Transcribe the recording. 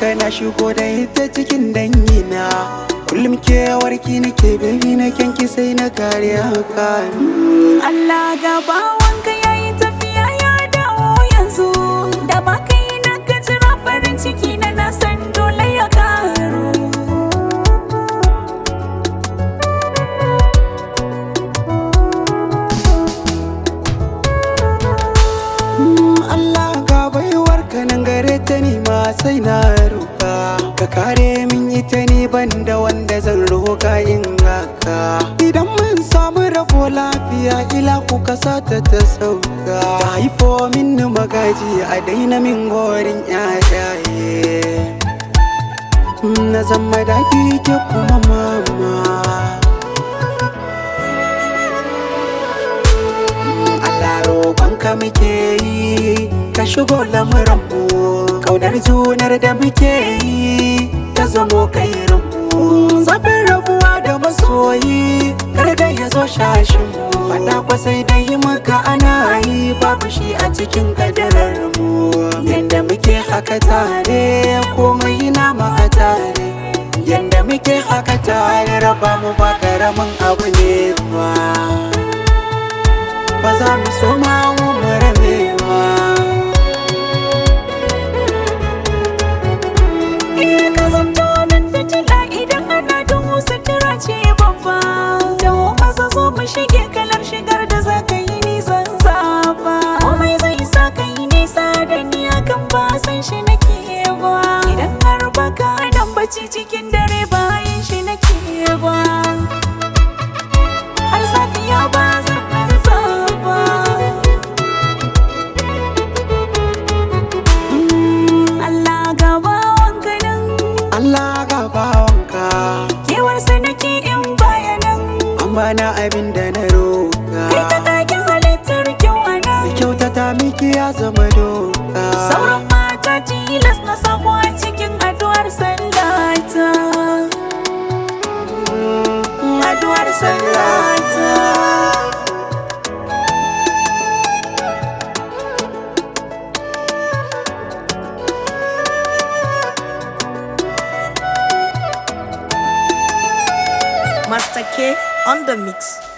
haka na shigo da ita cikin dangina. Kullum kewarki nake baby na kyanki sai na kare haka. Allah gaba wanka yayi tafiya ya dawo yanzu. Da ba kai na ka jira farin ciki na san dole ya karu. Allah ga baiwarka nan gare ta ni ma sai na roka. Ka kare min ita ni banda wanda zan roka in haka. Idan mun samu rabo lafiya ila ku kasata ta sauka. Ta haifo min magaji a daina min gorin yayaye. Na zama daɗi ke kuma mama. Allah roƙonka muke yi, ka shigo lamuranmu. Ƙaunar junar da muke yi, ta zamo kairinmu. Zafin rabuwa da masoyi, kar da ya zo shashinmu. Faɗa kwa sai da yi maka ana yi, babu shi a cikin kadararmu. Yanda muke haka tare, komai nama a tare. Yanda muke haka tare, raba mu ba ƙaramin abu ne ba. Ba za mu so ma mu rabewa. Iya ka zamto min fitila idan ana duhu sutura ce babba. Dawo maza zo mu shige kalar shigar da za ka yi nisan zaba. Komai zai sa ka yi nisa da ni akan ba san shi nake ba. Idan har baka nan bacci cikin dare bayan shi nake ba. Har safiya ba zan rantsa ba. Allah gaba wanka nan. Allah ga bawanka, Kewarsa nake in bayanan. an bana abin da na roka. Kai ka kakin halittar kyau a nan. Kyautata miki ya zama doka. Sauran mata tilas na sako a cikin addu'ar sallata. Addu'ar sallata. Master K on the mix.